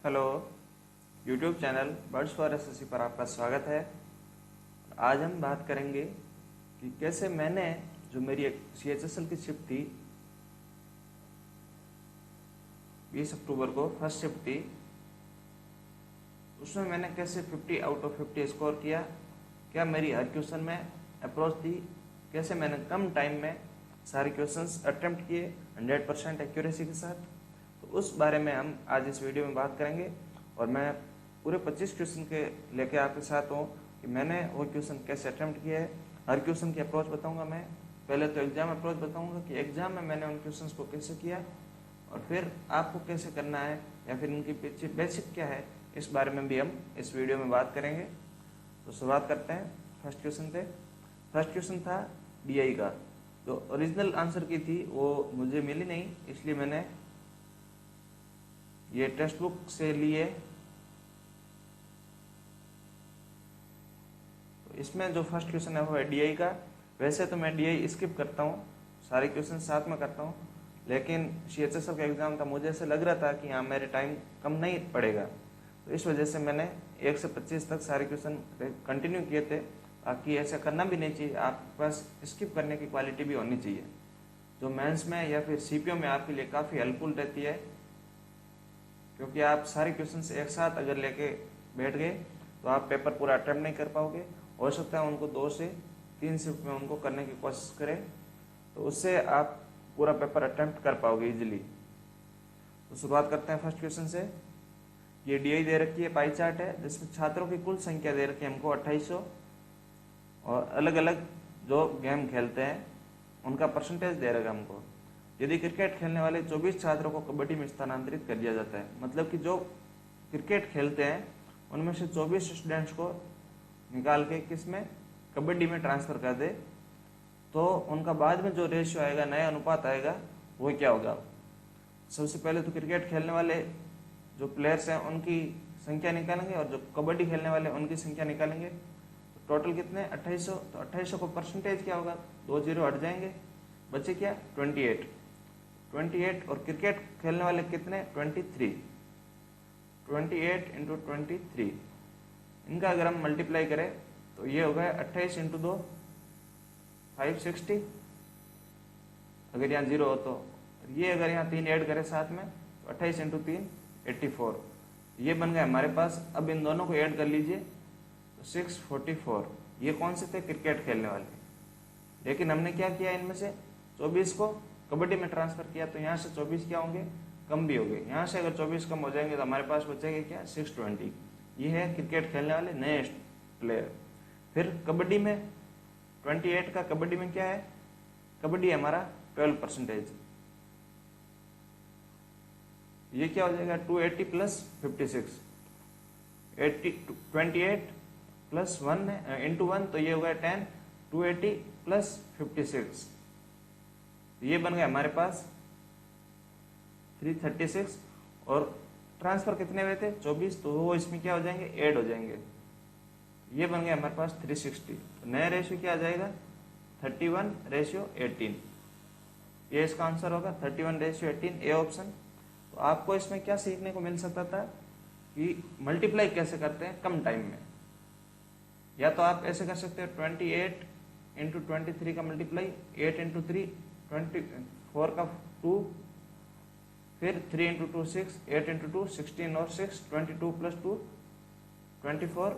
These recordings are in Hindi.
Hello. YouTube channel birds for SSC पर आपका स्वागत है। आज हम बात करेंगे कि कैसे मैंने जो मेरी एक CHSL की शिफ्ट थी 20 अक्टूबर को फर्स्ट शिफ्ट थी, उसमें मैंने कैसे 50 आउट ऑफ 50 स्कोर किया। क्या मेरी हर क्वेश्चन में अप्रोच थी, कैसे मैंने कम टाइम में सारे क्वेश्चंस अटेम्प्ट किए 100% एक्यूरेसी के साथ। तो उस बारे में हम आज इस वीडियो में बात करेंगे और मैं पूरे 25 क्वेश्चन के लेके आपके साथ हूँ कि मैंने वो क्वेश्चन कैसे अटेम्प्ट किया है। हर क्वेश्चन की अप्रोच बताऊंगा मैं। पहले तो एग्जाम अप्रोच बताऊंगा कि एग्जाम में मैंने उन क्वेश्चंस को कैसे किया और फिर आपको कैसे करना है या फिर उनकी पीछे बेसिक क्या है, इस बारे में भी हम इस वीडियो में बात करेंगे। तो शुरुआत करते हैं फर्स्ट क्वेश्चन पे। फर्स्ट क्वेश्चन था DI का। जो ओरिजिनल आंसर की थी वो मुझे मिली नहीं, इसलिए मैंने ये टेक्स्ट बुक से लिए। तो इसमें जो फर्स्ट क्वेश्चन है वो है DI का। वैसे तो मैं DI स्किप करता हूँ, सारे क्वेश्चन साथ में करता हूँ, लेकिन CHSL का एग्जाम था, मुझे ऐसे लग रहा था कि हाँ मेरे टाइम कम नहीं पड़ेगा, तो इस वजह से मैंने 1 से 25 तक सारे क्वेश्चन कंटिन्यू किए थे। बाकी ऐसा करना भी नहीं चाहिए, आपके पास स्किप करने की क्वालिटी भी होनी चाहिए, जो मेंस में या फिर CPO में आपके लिए काफ़ी हेल्पफुल रहती है। क्योंकि आप सारे क्वेश्चन एक साथ अगर लेके बैठ गए तो आप पेपर पूरा अटेम्प्ट नहीं कर पाओगे। हो सकता है उनको 2 से 3 शिफ्ट में उनको करने की कोशिश करें, तो उससे आप पूरा पेपर अटेम्प्ट कर पाओगे इजीली। तो शुरुआत करते हैं फर्स्ट क्वेश्चन से। ये DI दे रखी है, पाई चार्ट है, जिसमें छात्रों की कुल संख्या दे रखी है हमको 2800 और अलग अलग जो गेम खेलते हैं उनका परसेंटेज दे रखा है हमको। यदि क्रिकेट खेलने वाले 24 छात्रों को कबड्डी में स्थानांतरित कर दिया जाता है, मतलब कि जो क्रिकेट खेलते हैं उनमें से 24 स्टूडेंट्स को निकाल के किसमें, कबड्डी में ट्रांसफर कर दे, तो उनका बाद में जो रेशियो आएगा, नया अनुपात आएगा, वो क्या होगा। सबसे पहले तो क्रिकेट खेलने वाले जो प्लेयर्स हैं उनकी संख्या निकालेंगे और जो कबड्डी खेलने वाले उनकी संख्या निकालेंगे। तो टोटल कितने, 2800। तो 2800 को परसेंटेज क्या होगा, 2 जीरो हट जाएंगे, बचे क्या, 28 और क्रिकेट खेलने वाले कितने, 23। 28 इंटू 23, इनका अगर हम मल्टीप्लाई करें तो ये होगा 28 इंटू 2 560। अगर यहाँ 0 हो तो ये, अगर यहाँ 3 ऐड करें साथ में तो 28 इंटू 3 84, ये बन गया हमारे पास। अब इन दोनों को ऐड कर लीजिए तो 644। ये कौन से थे, क्रिकेट खेलने वाले। लेकिन हमने क्या किया, इनमें से 24 को कबड्डी में ट्रांसफर किया, तो यहाँ से 24 क्या होंगे, कम भी हो गए। यहाँ से अगर 24 कम हो जाएंगे तो हमारे पास बचेंगे क्या, 620। ये है क्रिकेट खेलने वाले नए प्लेयर। फिर कबड्डी में 28 का, कबड्डी में क्या है, कबड्डी हमारा 12%। ये क्या हो जाएगा, 280 प्लस 56, 28 प्लस 1 इंटू 1, तो ये होगा 10, 280 प्लस 56, ये बन गया हमारे पास 336। और ट्रांसफर कितने हुए थे, 24, तो वो इसमें क्या हो जाएंगे, ऐड हो जाएंगे, ये बन गया हमारे पास 360। तो नया रेशियो क्या आ जाएगा, 31:18। ये इसका आंसर होगा 31:18, ए ऑप्शन। तो आपको इसमें क्या सीखने को मिल सकता था कि मल्टीप्लाई कैसे करते हैं कम टाइम में। या तो आप ऐसे कर सकते हो, 28 इंटू 23 का मल्टीप्लाई, 8 इंटू 3 24 का 2, फिर 3 इंटू 2 6, 8 इंटू 2 16 और 6 22 प्लस 2 24,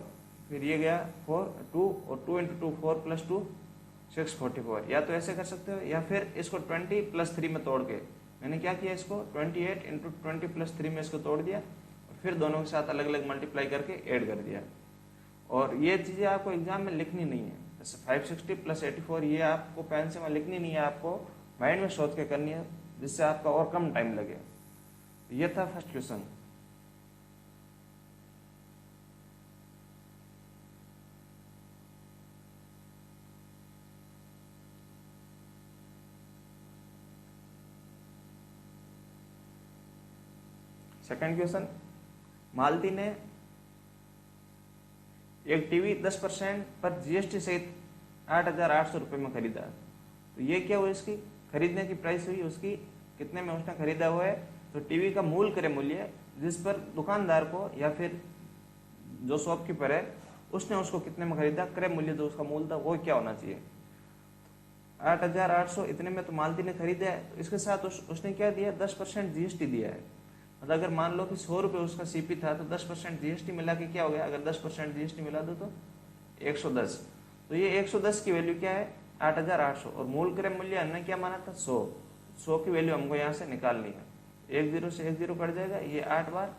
फिर ये गया 4 2 और 2 इंटू 2 4 प्लस 2 644। या तो ऐसे कर सकते हो, या फिर इसको 20 प्लस 3 में तोड़ के, मैंने क्या किया, इसको 28 इंटू 20 प्लस 3 में इसको तोड़ दिया और फिर दोनों के साथ अलग अलग मल्टीप्लाई करके ऐड कर दिया। और ये चीज़ें आपको एग्जाम में लिखनी नहीं है, जैसे 560 प्लस 84, ये आपको पेन से लिखनी नहीं है, आपको माइंड में सोच के करनी है, जिससे आपका और कम टाइम लगे। ये था फर्स्ट क्वेश्चन। सेकंड क्वेश्चन, मालती ने एक टीवी 10% पर GST सहित 8,800 रुपये में खरीदा। तो ये क्या हुआ, इसकी खरीदने की प्राइस हुई उसकी, कितने में उसने खरीदा हुआ है। तो टीवी का मूल क्रय मूल्य जिस पर दुकानदार को या फिर जो शॉपकीपर है उसने उसको कितने में खरीदा, क्रय मूल्य जो उसका मूल था वो क्या होना चाहिए। 8,800 इतने में तो मालती ने खरीदा है, तो इसके साथ उसने क्या दिया, 10% जीएसटी दिया है। मतलब अगर मान लो कि 100 रुपये उसका सीपी था तो 10% जीएसटी मिला के क्या हो गया, अगर 10% जीएसटी मिला दो तो 110। तो ये 110 की वैल्यू क्या है, 8,800। और मूल क्रय मूल्य हमने क्या माना था, 100 की वैल्यू हमको यहाँ से निकालनी है। 1 0 से 1 0 कट जाएगा, ये 8 बार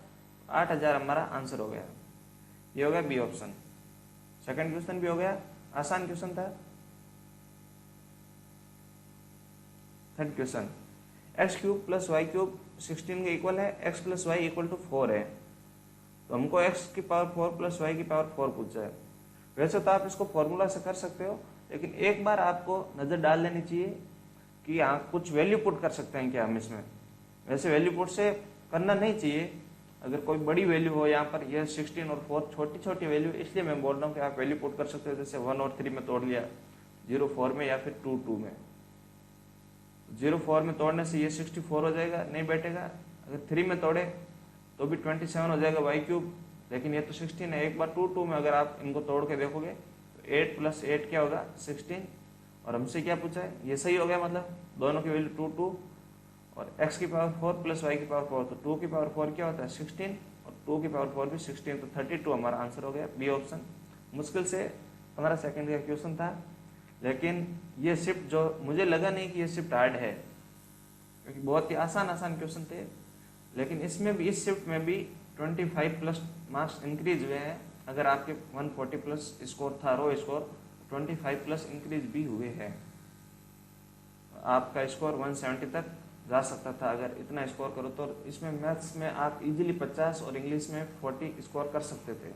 8,000 हमारा आंसर हो गया। ये हो गया बी ऑप्शन। सेकंड क्वेश्चन भी हो गया, आसान क्वेश्चन था। Third question, x cube plus y cube 16 के इक्वल है, x plus y equal to 4 है। तो हमको एक्स की पावर 4 प्लस वाई की पावर 4 पूछा है। वैसे तो आप इसको फॉर्मूला से कर सकते हो, लेकिन एक बार आपको नजर डाल लेनी चाहिए कि यहाँ कुछ वैल्यू पुट कर सकते हैं क्या हम इसमें। वैसे वैल्यू पुट से करना नहीं चाहिए, अगर कोई बड़ी वैल्यू हो यहाँ पर, यह 16 और 4 छोटी छोटी वैल्यू, इसलिए मैं बोल रहा हूँ कि आप वैल्यू पुट कर सकते हो। जैसे 1 और 3 में तोड़ लिया, 0 4 में या फिर 2 2 में। 0 4 में तोड़ने से ये 64 हो जाएगा, नहीं बैठेगा। अगर 3 में तोड़े तो भी 27 हो जाएगा वाई क्यूब, लेकिन ये तो 16 है। एक बार 2 2 में अगर आप इनको तोड़ के देखोगे तो 8 + 8 क्या होगा, 16। और हमसे क्या पूछा है, ये सही हो गया, मतलब दोनों की वैल्यू 2 2 और x की पावर 4 प्लस y की पावर 4, तो 2 की पावर 4 क्या होता है, 16, और 2 की पावर 4 भी 16, तो 32 हमारा आंसर हो गया, बी ऑप्शन। मुश्किल से 15 सेकंड का क्वेश्चन था, लेकिन ये शिफ्ट जो मुझे लगा नहीं कि ये शिफ्ट हार्ड है, क्योंकि बहुत ही आसान आसान क्वेश्चन थे। लेकिन इसमें भी, इस शिफ्ट में भी 25 प्लस मार्क्स इंक्रीज हुए हैं। अगर आपके 140 प्लस स्कोर था, रो स्कोर, 25 प्लस इंक्रीज भी हुए हैं। आपका स्कोर 170 तक जा सकता था अगर इतना स्कोर करो तो। इसमें मैथ्स में आप इजीली 50 और इंग्लिश में 40 स्कोर कर सकते थे।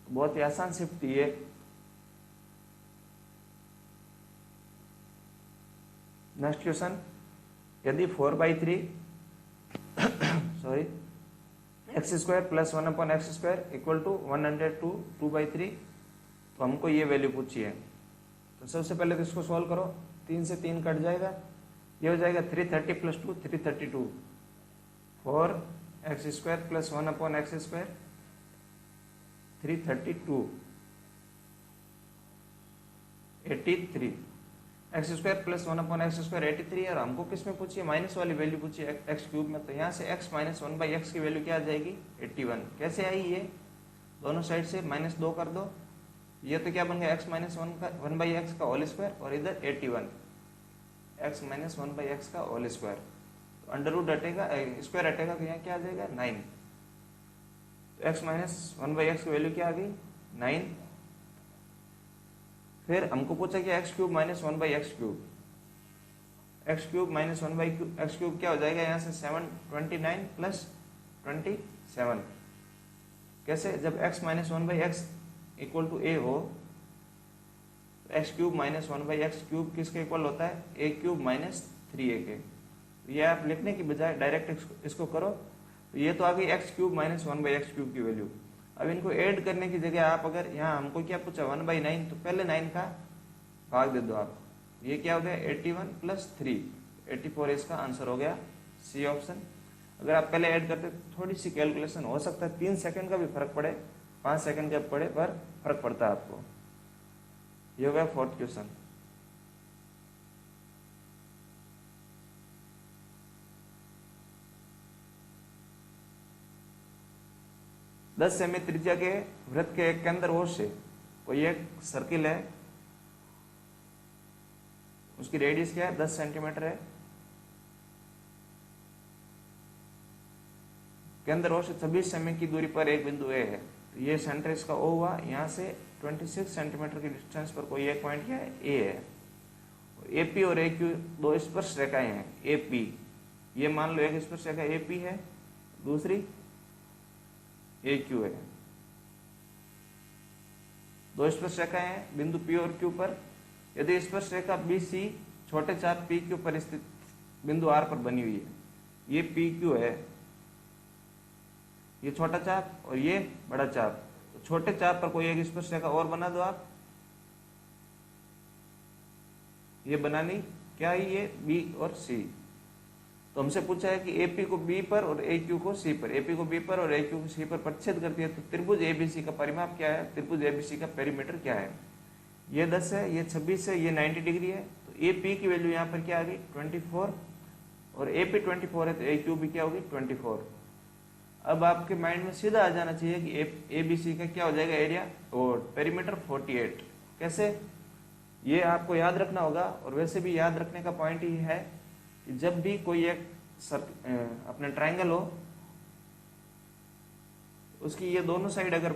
बहुत ही आसान शिफ्ट थी ये। नेक्स्ट क्वेश्चन, यदि 4/3 sorry x square plus 1/x² equal to 102 2/3, तो हमको ये वैल्यू पूछी है। तो सबसे पहले तो इसको सॉल्व करो, 3 से 3 कट जाएगा, ये हो जाएगा 330 + 2 332। 4x² plus 1/x² 332 83। x² plus 1/x² 83, और हमको किस में पूछिए, माइनस वाली वैल्यू पूछिए एक्स क्यूब में। तो यहाँ से x - 1/x की वैल्यू क्या आ जाएगी, 81। कैसे आई ये, दोनों साइड से -2 कर दो, ये तो क्या बन गया, x - 1/x का होल स्क्वायर, और इधर 81 x - 1/x का होल स्क्वायर। तो अंडर रूट हटेगा, स्क्वायर हटेगा, तो यहाँ क्या आ जाएगा 9। तो x - 1/x की वैल्यू क्या आ गई, 9। फिर हमको पूछा कि x³ - 1/x³। x³ - 1/x³ क्या हो जाएगा, यहाँ से 729 + 27। कैसे, जब x - 1/x = a हो, x³ - 1/x³ किसके इक्वल होता है, a³ - 3a के। ये आप लिखने की बजाय डायरेक्ट इसको करो, तो ये तो आ गई x³ - 1/x³ की वैल्यू। अब इनको ऐड करने की जगह आप, अगर यहाँ हमको क्या पूछा 1/9, तो पहले 9 का भाग दे दो आप, ये क्या हो गया 81 + 3 84, इसका आंसर हो गया सी ऑप्शन। अगर आप पहले ऐड करते थोड़ी सी कैलकुलेशन हो सकता है 3 सेकंड का भी फर्क पड़े, 5 सेकंड का पड़े, पर फर्क पड़ता है आपको। ये हो गया फोर्थ क्वेश्चन। दस सेमी त्रिज्या के वृत्त के एक केंद्र ओर से कोई एक सर्किल है, उसकी रेडियस क्या है, 10 सेंटीमीटर है। केंद्र ओर से 26 सेमी की दूरी पर एक बिंदु ए है। तो ये सेंटर इसका ओ हुआ, यहाँ से 26 सेंटीमीटर की डिस्टेंस पर कोई एक पॉइंट क्या है, ए है। एपी और ए क्यू दो स्पर्श रेखाएं हैं। एपी, ये मान लो एक स्पर्श रेखा एपी है, दूसरी ए क्यू है। दो स्पर्श रेखाएं हैं बिंदु पी और क्यू पर। यदि स्पर्श रेखा बी सी छोटे चाप पी क्यू पर स्थित बिंदु आर पर बनी हुई है, ये पी क्यू है, ये छोटा चाप और ये बड़ा चाप, तो छोटे चाप पर कोई एक स्पर्श रेखा और बना दो आप। ये बनानी क्या है, ये बी और सी। तो हमसे पूछा है कि एपी को बी पर और ए क्यू को सी पर, एपी को बी पर और ए क्यू को सी पर परिच्छेद करती है, तो त्रिभुज एबीसी का परिमाप क्या है, त्रिभुज एबीसी का पेरीमीटर क्या है। ये 10 है, ये 26 है, ये 90 डिग्री है, तो ए पी की वैल्यू यहाँ पर क्या आ गई 24, और ए पी 24 है तो ए क्यू भी क्या होगी 24। अब आपके माइंड में सीधा आ जाना चाहिए कि ए बी सी का क्या हो जाएगा एरिया और पेरीमीटर 48। कैसे, ये आपको याद रखना होगा। और वैसे भी याद रखने का पॉइंट ही है कि जब भी कोई एक अपने ट्रायंगल हो, उसकी ये दोनों साइड अगर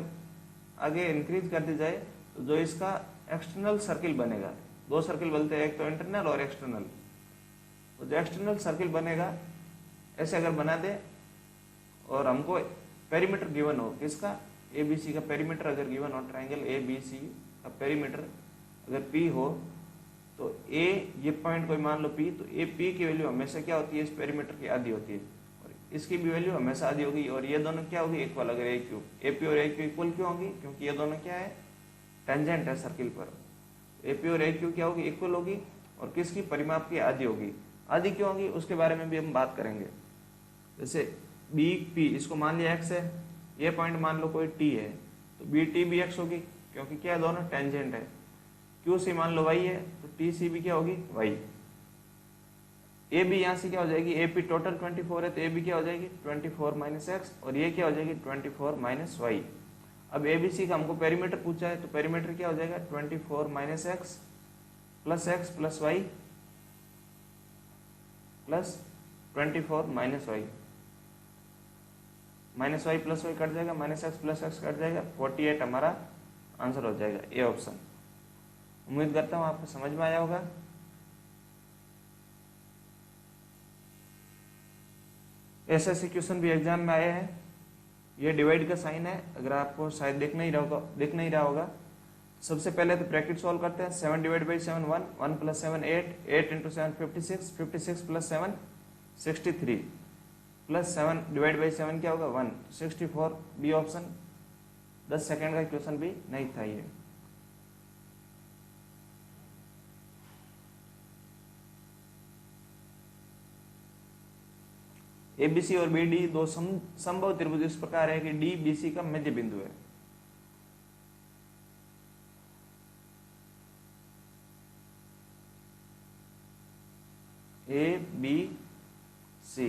आगे इंक्रीज कर दी जाए तो जो इसका एक्सटर्नल सर्किल बनेगा, दो सर्किल बनते हैं, एक तो इंटरनल और एक्सटर्नल, तो जो एक्सटर्नल सर्किल बनेगा ऐसे अगर बना दे और हमको पेरीमीटर गिवन हो किसका, ए बी सी का पेरीमीटर अगर गिवन हो, ट्रायंगल ए बी सी का पेरीमीटर अगर पी हो, तो ए ये पॉइंट कोई मान लो पी, तो ए पी की वैल्यू हमेशा क्या होती है इस पेरीमीटर की आधी होती है, और इसकी भी वैल्यू हमेशा आधी होगी, और ये दोनों क्या होगी इक्वल। अगर ए क्यू, ए पी और ए क्यू इक्वल क्यों होगी, क्योंकि ये दोनों क्या है टेंजेंट है सर्किल पर, ए पी और ए क्यू क्या होगी इक्वल होगी, और किसकी परिमाप की आधी होगी। आधी क्यों होगी उसके बारे में भी हम बात करेंगे। जैसे बी पी इसको मान लिया एक्स है, ये पॉइंट मान लो कोई टी है, तो बी टी भी एक्स होगी क्योंकि क्या है दोनों टेंजेंट है। क्यू सी मान लो वाई है, तो टी सी भी क्या होगी वाई। ए बी यहाँ से क्या हो जाएगी, ए पी टोटल 24 है तो ए बी क्या हो जाएगी 24 माइनस एक्स, और ये क्या हो जाएगी 24 माइनस वाई। अब ए बी सी का हमको पेरीमीटर पूछा है, तो पेरीमीटर क्या हो जाएगा 24 minus X plus Y plus 24 minus Y. Minus Y plus Y cut जाएगा, minus X plus X cut जाएगा, 48 हमारा आंसर हो जाएगा, ए ऑप्शन। उम्मीद करता हूं आपको समझ में आया होगा। ऐसे ऐसे क्वेश्चन भी एग्जाम में आए हैं। ये डिवाइड का साइन है, अगर आपको शायद दिख नहीं रहा होगा। सबसे पहले तो ब्रैकेट सॉल्व करते हैं। 7 divide by 7 1, 1 plus 7 8, 8 into 7 56, 56 plus 7 63, plus 7 divide by 7 क्या होगा 1, 64 बी ऑप्शन। 10 सेकेंड का क्वेश्चन भी नहीं था ये। एबीसी और बीडी दो संभव त्रिभुज इस प्रकार है कि डी बीसी का मध्य बिंदु है। ए बी सी,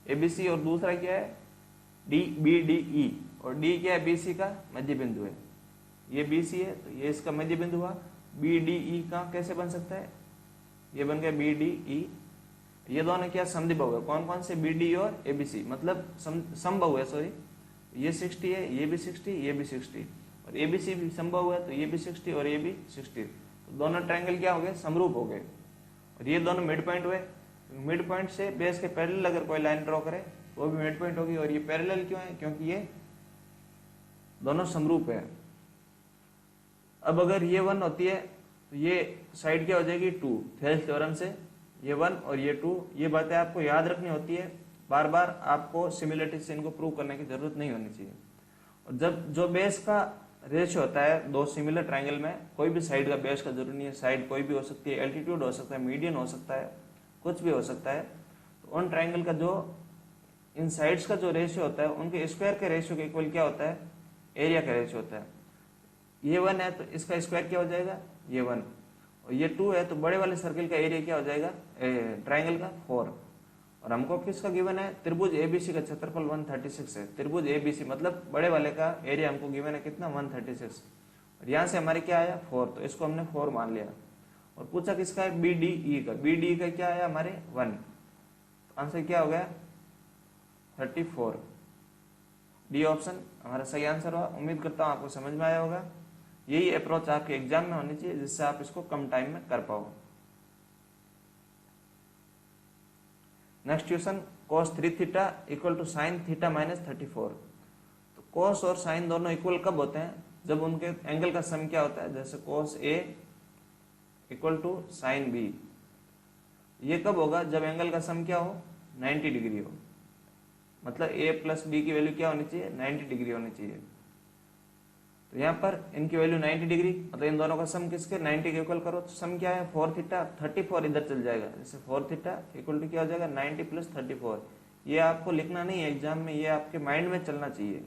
एबीसी और दूसरा क्या है डी बी डी ई, और डी क्या है बीसी का मध्य बिंदु है। ये बीसी है तो ये इसका मध्य बिंदु हुआ। बी डी ई का कैसे बन सकता है, ये बन गया बी डी ई। ये दोनों क्या समद्विबाहु है, कौन कौन से बी डी और एबीसी, मतलब समबाहु है, सॉरी। ये 60 है, ये भी 60, ये भी 60, और एबीसी भी समबाहु है तो ये भी 60 और ये भी 60। तो दोनों ट्रायंगल क्या हो गए समरूप हो गए, और ये दोनों मिड पॉइंट हुए। मिड पॉइंट से बेस के पैरेलल अगर कोई लाइन ड्रॉ करे वो भी मिड पॉइंट होगी। और ये पैरेलल क्यों है, क्योंकि ये दोनों समरूप है। अब अगर ये 1 होती है तो ये साइड क्या हो जाएगी 2, थेल्स थ्योरम से ये 1 और ये 2। ये बातें आपको याद रखनी होती है, बार बार आपको सिमिलरिटी से इनको प्रूव करने की जरूरत नहीं होनी चाहिए। और जब जो बेस का रेशियो होता है दो सिमिलर ट्रायंगल में, कोई भी साइड का बेस का जरूरी नहीं है, साइड कोई भी हो सकती है, एल्टीट्यूड हो सकता है, मीडियन हो सकता है, कुछ भी हो सकता है। तो उन ट्रायंगल का जो इन साइड्स का जो रेशियो होता है उनके स्क्वायर के रेशियो के इक्वल क्या होता है, एरिया का रेशियो होता है। ये 1 है तो इसका स्क्वायर क्या हो जाएगा ये 1, और ये 2 है तो बड़े वाले सर्किल का एरिया क्या हो जाएगा ट्रायंगल का 4। और हमको किसका गिवन है, त्रिभुज एबीसी का क्षेत्रफल 136 है। त्रिभुज एबीसी मतलब बड़े वाले का एरिया हमको गिवन है कितना 136, और यहाँ से हमारे क्या आया 4, तो इसको हमने 4 मान लिया। और पूछा किसका है बी डी ई का, बी डी का क्या आया हमारे 1, तो आंसर क्या हो गया 34। डी ऑप्शन हमारा सही आंसर हुआ। उम्मीद करता हूँ आपको समझ में आया होगा। यही अप्रोच आपके एग्जाम में होनी चाहिए जिससे आप इसको कम टाइम में कर पाओ। Next question, cos 3 theta equal to sine theta minus 34। तो cos और साइन दोनों इक्वल कब होते हैं, जब उनके एंगल का सम क्या होता है, जैसे cos A equal to sine B। ये कब होगा, जब एंगल का सम क्या हो 90 डिग्री हो, मतलब A प्लस B की वैल्यू क्या होनी चाहिए 90 डिग्री होनी चाहिए। तो यहाँ पर इनकी वैल्यू 90 डिग्री, मतलब इन दोनों का सम किसके 90 के इक्वल करो, तो सम क्या है 4 थीटा, 34 इधर चल जाएगा, जैसे 4 थीटा इक्वल टू क्या हो जाएगा 90 प्लस 34। ये आपको लिखना नहीं है एग्जाम में, ये आपके माइंड में चलना चाहिए।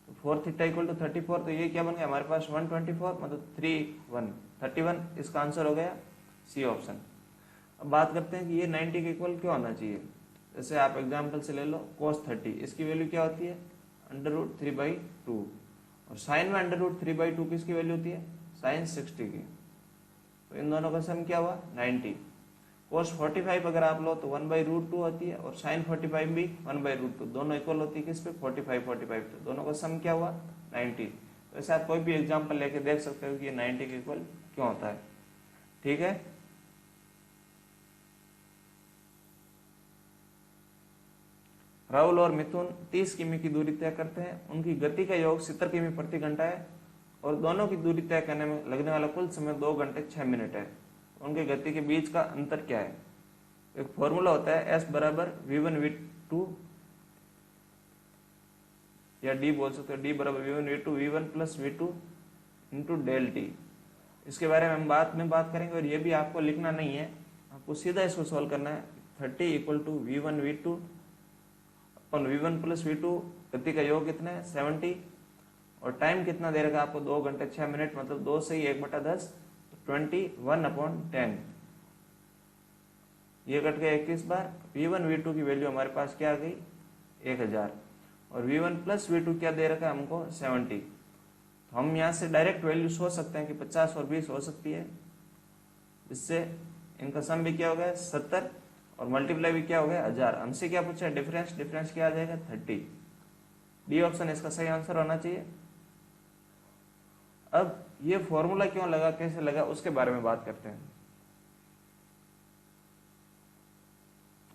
तो 4 थीटा इक्वल टू 34, तो ये क्या बन गया हमारे पास 124, मतलब 31 इसका आंसर हो गया सी ऑप्शन। अब बात करते हैं कि ये 90 के इक्वल क्यों आना चाहिए। जैसे आप एग्जाम्पल से ले लो cos 30, इसकी वैल्यू क्या होती है √3/2, और साइन में √3/2 किसकी वैल्यू होती है साइन 60 की। तो इन दोनों का सम क्या हुआ 90। cos 45 अगर आप लो तो 1/√2 होती है, और साइन 45 भी 1/√2, दोनों इक्वल होती है किस पे 45, तो दोनों का सम क्या हुआ 90। तो ऐसे आप कोई भी एग्जाम्पल लेके देख सकते हो कि ये 90 के इक्वल क्यों होता है। ठीक है, राहुल और मिथुन 30 किमी की दूरी तय करते हैं, उनकी गति का योग 70 किमी प्रति घंटा है, और दोनों की दूरी तय करने में लगने वाला कुल समय 2 घंटे 6 मिनट है। उनके गति के बीच का अंतर क्या है। एक फॉर्मूला होता है S बराबर v1v2, या D बोल सकते हो, D बराबर v1v2 v1 plus v2 into del T. इसके बारे में हम बाद में बात करेंगे, और ये भी आपको लिखना नहीं है, आपको सीधा इसको सॉल्व करना है। 30 equal to v1v2 upon v1 plus v2, गति का योग कितना है 70, और टाइम कितना दे रखा आपको 2 घंटे 6 मिनट, मतलब 2 से ही 1/10, 21/10। ये कट गया 21 बार। v1 v2 की वैल्यू हमारे पास क्या आ गई 1000, और v1 प्लस v2 क्या दे रखा है हमको 70। तो हम यहाँ से डायरेक्ट वैल्यू सोच सकते हैं कि 50 और 20 हो सकती है, इससे इनका सम भी क्या हो गया 70, और मल्टीप्लाई भी क्या हो गया 1000। हमसे क्या पूछा है डिफरेंस, डिफरेंस क्या आ जाएगा 30। डी ऑप्शन इसका सही आंसर होना चाहिए। अब ये फॉर्मूला क्यों लगा, कैसे लगा, उसके बारे में बात करते हैं।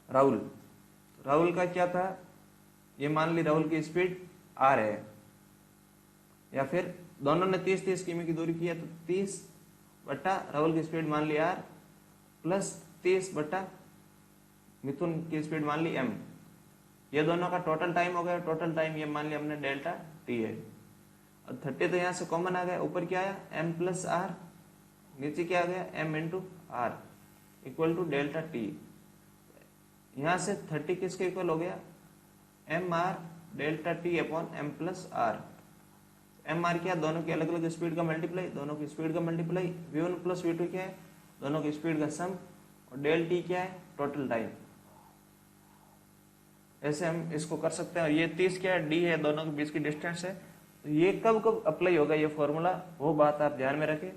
राहुल का क्या था, ये मान ली राहुल की स्पीड r है, या फिर दोनों ने 30-30 किमी की दूरी की है, तो 30 बटा राहुल की स्पीड मान ली r, प्लस 30 बटा मिथुन की स्पीड मान ली m। ये दोनों का टोटल टाइम हो गया, टोटल टाइम ये मान लिया हमने डेल्टा t है। और 30 तो यहाँ से कॉमन आ गया, ऊपर क्या आया m प्लस r, नीचे क्या आ गया m into r equal to delta t। यहाँ से 30 किसके इक्वल हो गया M R delta T upon m plus r। M R क्या, दोनों की अलग अलग स्पीड का मल्टीप्लाई, दोनों की स्पीड का मल्टीप्लाई, v1 प्लस v2 क्या है दोनों की स्पीड का सम, और डेल टी क्या है टोटल टाइम। ऐसे हम इसको कर सकते हैं। और ये 30 क्या है डी है, दोनों के बीच की डिस्टेंस है। तो ये कब कब अप्लाई होगा ये फॉर्मूला, वो बात आप ध्यान में रखें।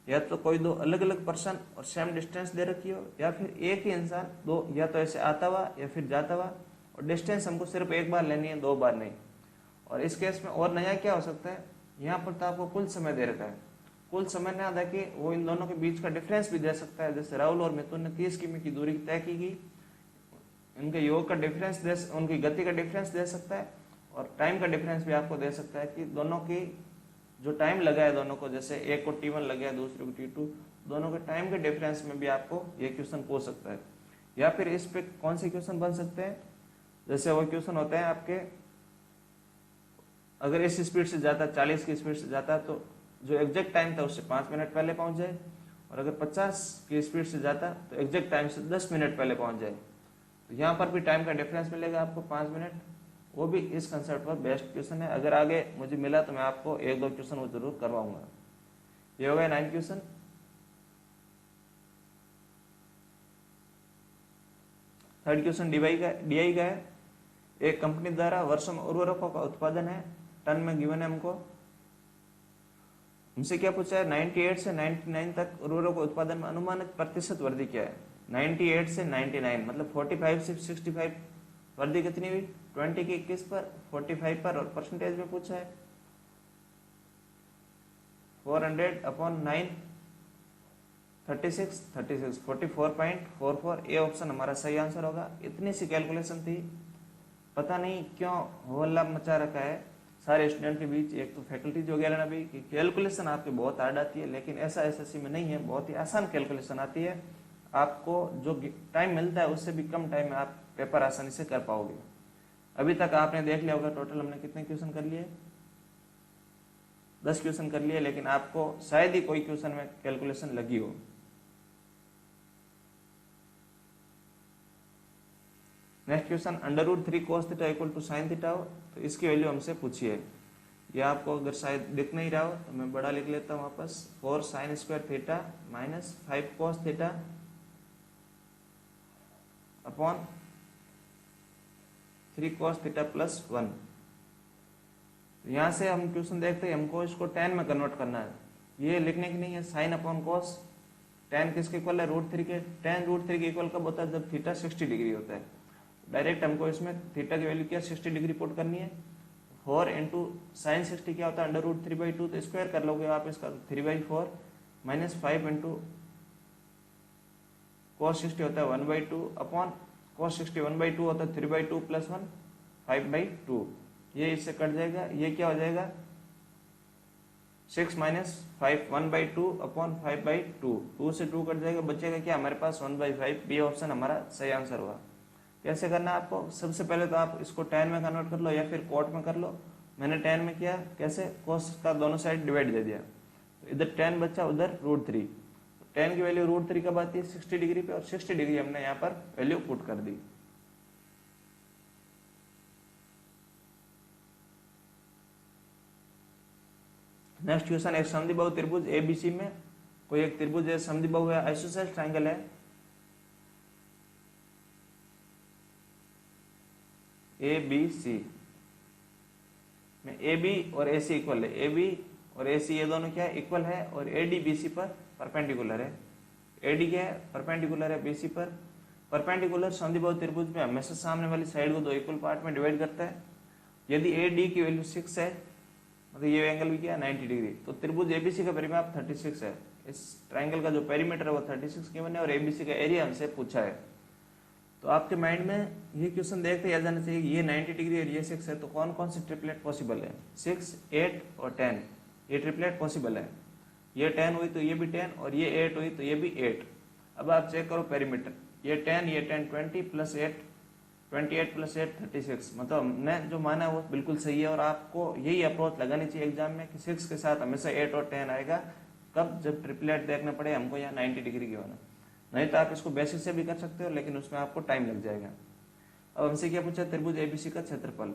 या तो कोई दो अलग अलग पर्सन और सेम डिस्टेंस दे रखी हो, या फिर एक ही इंसान दो, या तो ऐसे आता हुआ या फिर जाता हुआ, और डिस्टेंस हमको सिर्फ एक बार लेनी है, 2 बार नहीं। और इस केस में और नया क्या हो सकता है, यहाँ पर तो आपको कुल समय दे रखा है, कुल समय ना दे के वो इन दोनों के बीच का डिफरेंस भी दे सकता है। जैसे राहुल और मिथुन ने 30 किमी की दूरी तय की गई, इनके योग का डिफरेंस दे, उनकी गति का डिफरेंस दे सकता है, और टाइम का डिफरेंस भी आपको दे सकता है कि दोनों की जो टाइम लगा है दोनों को, जैसे एक को T1 लग गया दूसरे को T2, दोनों के टाइम के डिफरेंस में भी आपको ये क्वेश्चन पूछ सकता है। या फिर इस पे कौन से क्वेश्चन बन सकते हैं, जैसे वो क्वेश्चन होते हैं आपके, अगर इस स्पीड से जाता है 40 की स्पीड से जाता है तो जो एग्जैक्ट टाइम था उससे 5 मिनट पहले पहुंच जाए, और अगर 50 की स्पीड से जाता तो एग्जैक्ट टाइम से 10 मिनट पहले पहुंच जाए। तो यहाँ पर भी टाइम का डिफरेंस मिलेगा आपको 5 मिनट। वो भी इस कंसेप्ट पर बेस्ट क्वेश्चन है। अगर आगे मुझे मिला तो मैं आपको 1-2 क्वेश्चन वो जरूर करवाऊंगा। ये हो गया 9 क्वेश्चन। थर्ड क्वेश्चन डीआई का है। एक कंपनी द्वारा वर्षों में उर्वरकों का उत्पादन है, टन में गिवन है हमको। हमसे क्या पूछा है 98 से 99 तक उर्वरकों उत्पादन में अनुमानित प्रतिशत वृद्धि क्या है। 98 से 99 मतलब 45 से 65 वृद्धि कितनी हुई 20 की 21 पर, 45 पर, और परसेंटेज में पूछा है 400/9 36 44.44। ए ऑप्शन हमारा सही आंसर होगा। इतनी सी कैलकुलेशन थी, पता नहीं क्यों हल्ला मचा रखा है सारे स्टूडेंट के बीच। एक तो फैकल्टीज वगैरह ने भी कि कैलकुलेशन आपकी बहुत हार्ड आती है, लेकिन ऐसा एसएससी में नहीं है, बहुत ही आसान कैलकुलेशन आती है। आपको जो टाइम मिलता है उससे भी कम टाइम में आप पेपर आसानी से कर पाओगे। अभी तक आपने देख लिया होगा टोटल हमने कितने क्वेश्चन कर लिए, 10 क्वेश्चन कर लिए, लेकिन आपको शायद ही कोई क्वेश्चन में कैलकुलेशन लगी हो। Next question, √3 cos theta equal to sine theta हो तो इसकी वैल्यू हमसे पूछी है। ये आपको अगर शायद दिख नहीं रहा हो तो मैं बड़ा लिख लेता हूँ वापस, 4 sin square theta minus 5 cos theta upon 3 cos theta plus 1। यहाँ से हम क्वेश्चन देखते हैं, हमको इसको tan में कन्वर्ट करना है। ये लिखने की नहीं है, साइन अपॉन कॉस। tan किसके इक्वल है? √3 के। tan √3 के इक्वल कब होता है? जब थीटा 60 डिग्री होता है। डायरेक्ट हमको इसमें थीटा की वैल्यू क्या 60 डिग्री पुट करनी है। 4 इंटू साइन 60 क्या होता है? √3/2, तो स्क्वायर कर लोगे आप इसका 3/4 माइनस 5 इंटू cos 60 होता है 1/2 अपॉन cos 60 1/2 होता है 3/2 प्लस 1 5/2। ये इससे कट जाएगा, ये क्या हो जाएगा 6 माइनस 5 1/2 अपॉन 5/2। 2 से 2 कट जाएगा, बचेगा क्या हमारे पास 1/5। बी ऑप्शन हमारा सही आंसर हुआ। कैसे करना है आपको? सबसे पहले तो आप इसको tan में कन्वर्ट कर लो या फिर cot में कर लो। मैंने tan में किया, कैसे? cos का दोनों साइड डिवाइड दे दिया, तो इधर tan बचा, उधर √3। tan की वैल्यू √3 कब आती है? 60 डिग्री पे, और 60 डिग्री हमने यहाँ पर वैल्यू पुट कर दी। नेक्स्ट क्वेश्चन, एक समद्विबाहु त्रिभुज एबीसी में कोई एक त्रिभुज है, समद्विबाहु है, आइसोसेलेस ट्रायंगल है ए बी सी में ए बी और ए सी इक्वल है। ए बी और ए सी ये दोनों क्या है? इक्वल है, और ए डी बी सी पर परपेंडिकुलर है। ए डी क्या है? परपेंडिकुलर है बी सी पर। परपेंडिकुलर समद्विबाहु त्रिभुज में हमेशा सामने वाली साइड को दो इक्वल पार्ट में डिवाइड करता है। यदि ए डी की वैल्यू 6 है, मतलब ये एंगल भी क्या है 90 डिग्री, तो त्रिभुज एबीसी का परिमाप 36 है। इस ट्रायंगल का जो पेरीमीटर है वो 36 गिवन है, और एबीसी का एरिया हमसे पूछा है। तो आपके माइंड में ये क्वेश्चन देखते ही आ जाना चाहिए, ये 90 डिग्री और ये 6 है, तो कौन कौन सी ट्रिपलेट पॉसिबल है? 6, 8 और 10, ये ट्रिपलेट पॉसिबल है। ये 10 हुई तो ये भी 10, और ये 8 हुई तो ये भी 8। अब आप चेक करो पेरीमीटर, ये 10 20 प्लस 8 28 प्लस 8 36, मतलब हमने जो माना है वो बिल्कुल सही है। और आपको यही अप्रोच लगानी चाहिए एग्जाम में कि 6 के साथ हमेशा 8 और 10 आएगा। कब? जब ट्रिपलेट देखना पड़े हमको यहाँ 90 डिग्री की होना। नहीं तो आप इसको बेसिस से भी कर सकते हो, लेकिन उसमें आपको टाइम लग जाएगा। अब हमसे क्या पूछा? त्रिभुज एबीसी का क्षेत्रफल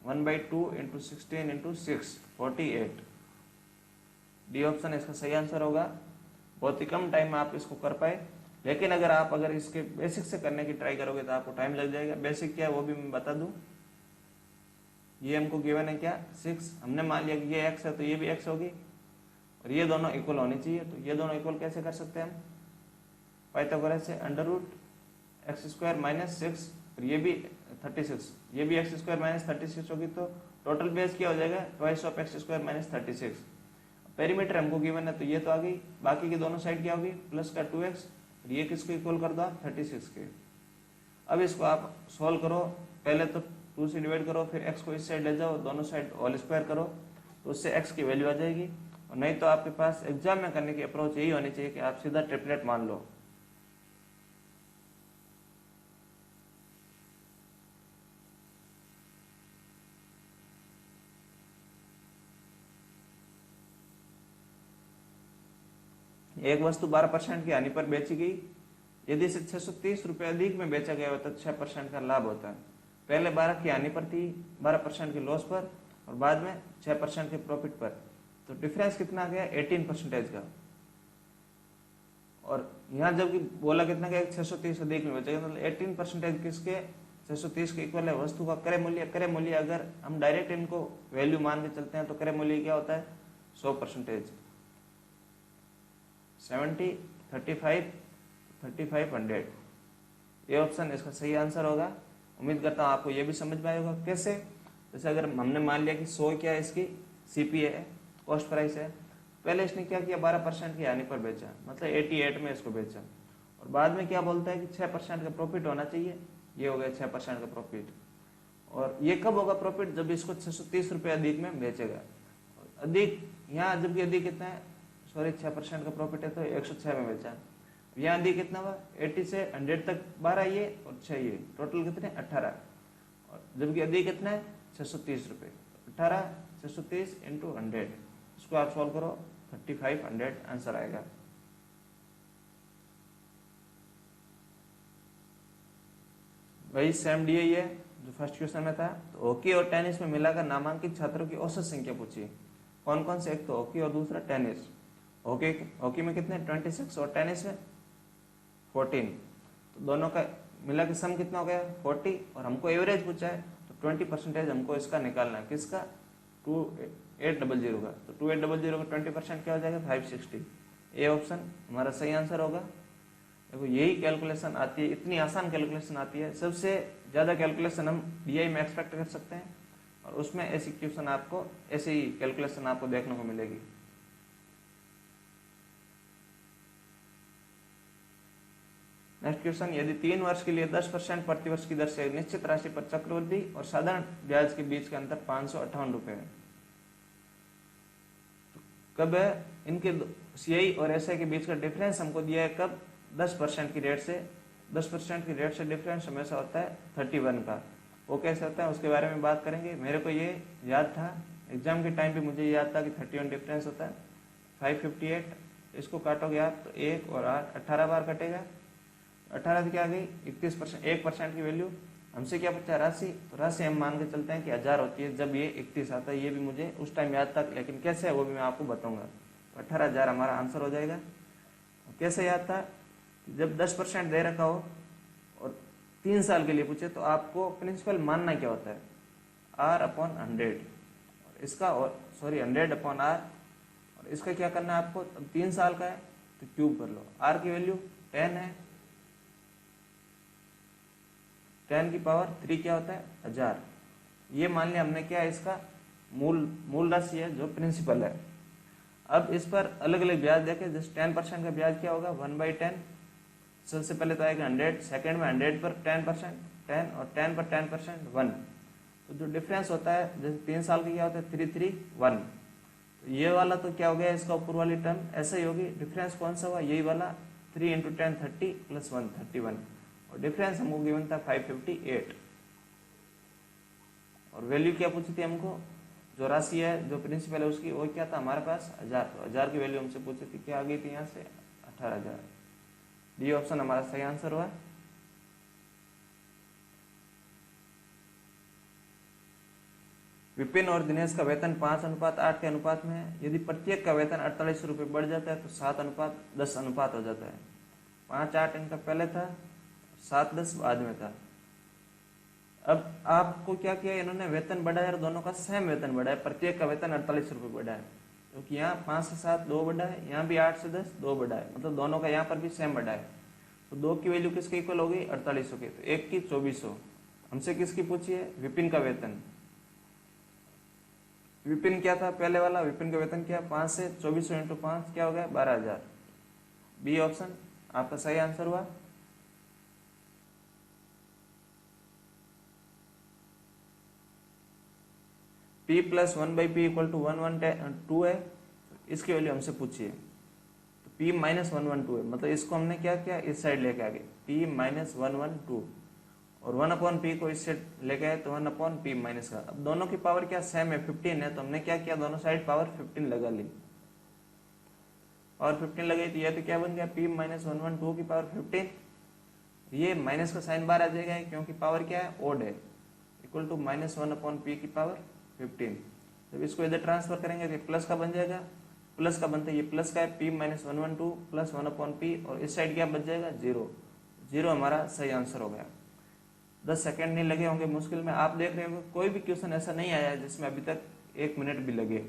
1/2 इंटू 16 इंटू 6 48। डी ऑप्शन इसका सही आंसर होगा। बहुत ही कम टाइम में आप इसको कर पाए, लेकिन अगर इसके बेसिक से करने की ट्राई करोगे तो आपको टाइम लग जाएगा। बेसिक क्या है वो भी मैं बता दूं। ये हमको गिवन है क्या 6, हमने मान लिया कि ये x है तो ये भी x होगी, और ये दोनों इक्वल होनी चाहिए। तो ये दोनों इक्वल कैसे कर सकते हैं हम? पाइथागोरस से √x² माइनस 6, और ये भी 36, ये भी x² माइनस 36 होगी, तो टोटल बेस क्या हो जाएगा? Twice of x² minus 36। Perimeter हमको गिवन है तो ये तो आ गई, बाकी की दोनों साइड क्या होगी? प्लस का 2x, और ये किसको इक्वल कर दो? 36 के। अब इसको आप सॉल्व करो, पहले तो 2 से डिवाइड करो, फिर x को इस साइड ले जाओ, दोनों साइड होल स्क्वायर करो, तो उससे x की वैल्यू आ जाएगी। और नहीं तो आपके पास एग्जाम में करने की अप्रोच यही होनी चाहिए कि आप सीधा ट्रिपलेट मान लो। एक वस्तु 12% की हानि पर बेची गई, यदि इसे 630 रुपये अधिक में बेचा गया हो तो 6% का लाभ होता है। पहले 12 की हानि पर थी, 12% के लॉस पर, और बाद में 6% के प्रॉफिट पर, तो डिफरेंस कितना आ गया? 18% का। और यहाँ जबकि बोला कितना गया? 630 अधिक में बेचा गया, मतलब 18% किसके? 630 के इक्वल है। वस्तु का क्रय मूल्य, क्रय मूल्य अगर हम डायरेक्ट इनको वैल्यू मान के चलते हैं तो क्रय मूल्य क्या होता है? 100%। 70 35 3500, ये ऑप्शन इसका सही आंसर होगा। उम्मीद करता हूँ आपको ये भी समझ में आएगा। कैसे? जैसे अगर हमने मान लिया कि 100 क्या है इसकी सीपीए है, कॉस्ट प्राइस है, पहले इसने क्या किया? 12% की हानि पर बेचा, मतलब 88 में इसको बेचा, और बाद में क्या बोलता है कि 6% का प्रॉफिट होना चाहिए। ये हो गया 6% का प्रॉफिट। और ये कब होगा प्रॉफिट? जब इसको 630 रुपये अधिक में बेचेगा। अधिक यहाँ जबकि अधिक कितना है? सॉरी 6% का प्रॉफिट है तो 106 में बेचा। यहाँ अधिक कितना हुआ? 80 से 100 तक 12 ये और 6 ये, टोटल कितने? 18। और जबकि अधिक कितना है? 630 रुपये। 18 630 इंटू 100, उसको आप सॉल्व करो 3500 आंसर आएगा। वही सेम डी है जो फर्स्ट क्वेश्चन में था। तो हॉकी और टेनिस में मिलाकर नामांकित छात्रों की औसत संख्या पूछी। कौन कौन से, एक तो हॉकी और दूसरा टेनिस। हॉकी में कितने 26 और टेनिस में 14, तो दोनों का मिला के सम कितना हो गया 40, और हमको एवरेज पूछा है तो 20% हमको इसका निकालना है, किसका 2800 का। तो 2800 का 20% क्या हो जाएगा 560। ए ऑप्शन हमारा सही आंसर होगा। देखो यही कैलकुलेशन आती है, इतनी आसान कैलकुलेशन आती है। सबसे ज़्यादा कैलकुलेशन हम डीआई में एक्सपेक्ट कर सकते हैं, और उसमें ऐसी क्वेश्चन आपको, ऐसी कैलकुलेशन आपको देखने को मिलेगी। नेक्स्ट क्वेश्चन, यदि 3 वर्ष के लिए 10% प्रतिवर्ष की दर से निश्चित राशि पर चक्रवृद्धि और साधारण ब्याज के बीच का अंतर 558 रुपए है, तो कब है इनके सीआई और एसआई के बीच का डिफरेंस हमको दिया है कब 10% की रेट से। 10% की रेट से डिफरेंस हमेशा होता है 31 का। वो कैसे होता है उसके बारे में बात करेंगे। मेरे को ये याद था, एग्जाम के टाइम पे मुझे याद था कि 31 डिफरेंस होता है। 558 इसको काटोगे आप तो 1 और 8 18 बार कटेगा। 18 क्या आ गई 31%, 1% की वैल्यू। हमसे क्या पूछा राशि, तो राशि हम मान के चलते हैं कि 1000 होती है जब ये 31 आता है। ये भी मुझे उस टाइम याद था, लेकिन कैसे है वो भी मैं आपको बताऊंगा। 18,000 हमारा आंसर हो जाएगा। कैसे याद था, जब 10% दे रखा हो और 3 साल के लिए पूछे तो आपको प्रिंसिपल मानना क्या होता है R/100, और इसका और 100/R, और इसका क्या करना है आपको, 3 साल का है तो क्यूब कर लो। R की वैल्यू 10 है, 10 की पावर 3 क्या होता है 1000। ये मान लिया हमने, क्या है इसका मूल राशि है जो प्रिंसिपल है। अब इस पर अलग अलग ब्याज देखे, जैसे 10% का ब्याज क्या होगा 1/10। सबसे पहले तो आएगा 100, सेकंड में 100 पर 10%, 10 और 10 पर 10% 1। तो जो डिफरेंस होता है, जैसे 3 साल की क्या होता है 331, तो ये वाला तो क्या हो गया इसका ऊपर वाली टर्म ऐसे ही होगी। डिफरेंस कौन सा हुआ, यही वाला 3 × 10 30 + 1 31, और डिफरेंस हमको गिवन था 558। और वैल्यू क्या पूछी थी हमको, जो राशि है जो प्रिंसिपल है उसकी, वो क्या था हमारे पास 1000। तो 1000 की वैल्यू हमसे पूछी थी, क्या आ गई थी यहाँ से 18,000। डी ऑप्शन हमारा सही आंसर हुआ। विपिन और दिनेश का वेतन 5:8 के अनुपात में है। यदि प्रत्येक का वेतन 48 रुपये बढ़ जाता है तो 7:10 अनुपात हो जाता है। 5:8 इनका पहले था, 7:10 बाद में था। अब आपको क्या किया, इन्होंने वेतन बढ़ाया और दोनों का सेम वेतन बढ़ा है। प्रत्येक का वेतन 48 रुपये बढ़ा है, क्योंकि यहाँ 5 से 7 2 बढ़ा है, यहाँ भी 8 से 10 2 बढ़ा है, मतलब दोनों का यहाँ पर भी सेम बढ़ा है। तो 2 की वैल्यू किसके इक्वल होगी 4800 की, तो 1 की 2400। हमसे किसकी पूछी है, विपिन का वेतन। विपिन क्या था पहले वाला, विपिन का वेतन क्या 5 से 2400 × 5 क्या हो गया 12,000। बी ऑप्शन आपका सही आंसर हुआ। P + 1/P = 112 है, इसकी वैल्यू हमसे पूछिए। तो P - 112 है, मतलब इसको हमने क्या किया इस साइड लेके आ गए, P - 112, और 1/P को इस साइड लेके आए तो 1/P माइनस का। अब दोनों की पावर क्या सेम है 15 है, तो हमने क्या किया दोनों साइड पावर 15 लगा ली, और 15 लगाई तो ये तो क्या बन गया P - 112 की पावर 15। ये माइनस का साइन बाहर आ जाएगा क्योंकि पावर क्या है ओड है, इक्वल टू -1/P की पावर 15। जब इसको इधर ट्रांसफर करेंगे तो प्लस का बन जाएगा, प्लस का बनता है, ये प्लस का है P - 112 + 1/P, और इस साइड क्या बच जाएगा 0। 0 हमारा सही आंसर हो गया। 10 सेकंड नहीं लगे होंगे मुश्किल में। आप देख रहे होंगे कोई भी क्वेश्चन ऐसा नहीं आया है जिसमें अभी तक 1 मिनट भी लगे।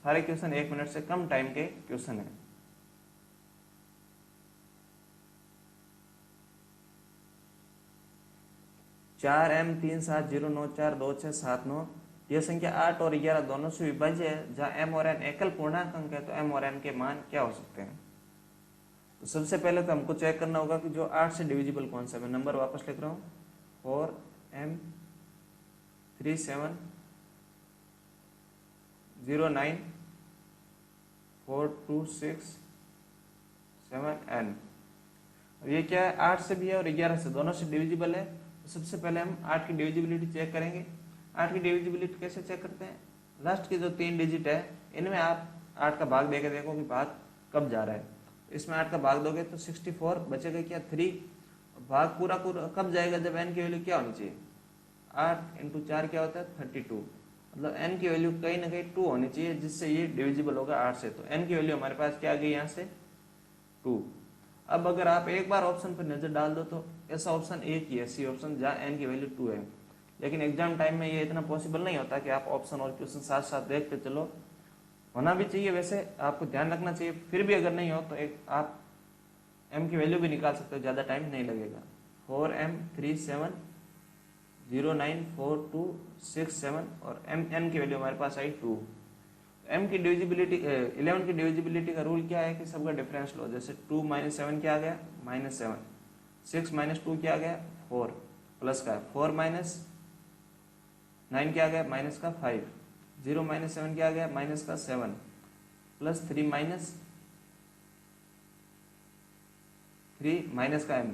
सारे क्वेश्चन 1 मिनट से कम टाइम के क्वेश्चन है। चार M 370942679, यह संख्या 8 और 11 दोनों से विभाज्य है, जहाँ M और N एकल पूर्णांक अंक है, तो M और N के मान क्या हो सकते हैं। तो सबसे पहले तो हमको चेक करना होगा कि जो 8 से डिविजिबल कौन सा है। मैं नंबर वापस लिख रहा हूँ 4M 3709 4267N। ये क्या है 8 से भी है और 11 से, दोनों से डिविजिबल है। तो सबसे पहले हम 8 की डिविजिबिलिटी चेक करेंगे। 8 की डिविजिबिलिटी कैसे चेक करते हैं, लास्ट के जो 3 डिजिट है इनमें आप 8 का भाग देके देखो कि भाग कब जा रहा है। इसमें 8 का भाग दोगे तो 64 बचेगा क्या 3। भाग पूरा पूरा कब जाएगा, जब n की वैल्यू क्या होनी चाहिए, 8 इंटू 4 क्या होता है 32, मतलब n की वैल्यू कहीं ना कहीं 2 होनी चाहिए जिससे ये डिविजिबल होगा 8 से। तो n की वैल्यू हमारे पास क्या आ गई यहाँ से 2। अब अगर आप एक बार ऑप्शन पर नजर डाल दो तो ऐसा ऑप्शन एक ही है, सी ऑप्शन, जहाँ n की वैल्यू 2 है। लेकिन एग्जाम टाइम में ये इतना पॉसिबल नहीं होता कि आप ऑप्शन और क्वेश्चन साथ साथ देखते चलो। होना भी चाहिए, वैसे आपको ध्यान रखना चाहिए। फिर भी अगर नहीं हो तो एक आप m की वैल्यू भी निकाल सकते हो, ज़्यादा टाइम नहीं लगेगा। 4m37094267 और n की वैल्यू हमारे पास आई 2। m की डिविजिबिलिटी 11 की डिविजिबिलिटी का रूल क्या है कि सबका डिफरेंस लो। जैसे 2 माइनस 7 क्या आ गया -7, 6 माइनस 2 क्या आ गया 4, प्लस का 4 माइनस 9 क्या आ गया माइनस का 5, 0 माइनस 7 क्या आ गया माइनस का 7, प्लस 3 माइनस 3 माइनस का m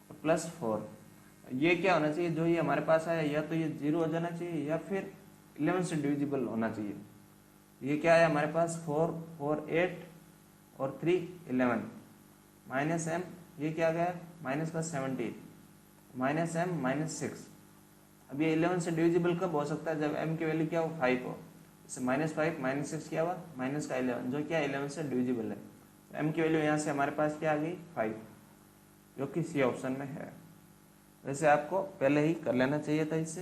और प्लस 4। ये क्या होना चाहिए, जो ये हमारे पास आया या तो ये 0 हो जाना चाहिए या फिर 11 से डिविजिबल होना चाहिए। ये क्या है हमारे पास 4 4 8 और 3 11 माइनस m, ये क्या गया माइनस का 17 माइनस m माइनस 6। अब ये 11 से डिविजिबल कब हो सकता है, जब m की वैल्यू क्या हो 5 हो। जैसे -5 माइनस 6 क्या हुआ माइनस का 11, जो क्या 11 से डिविजिबल है। तो m की वैल्यू यहाँ से हमारे पास क्या आ गई 5, जो कि सी ऑप्शन में है। वैसे आपको पहले ही कर लेना चाहिए था। इससे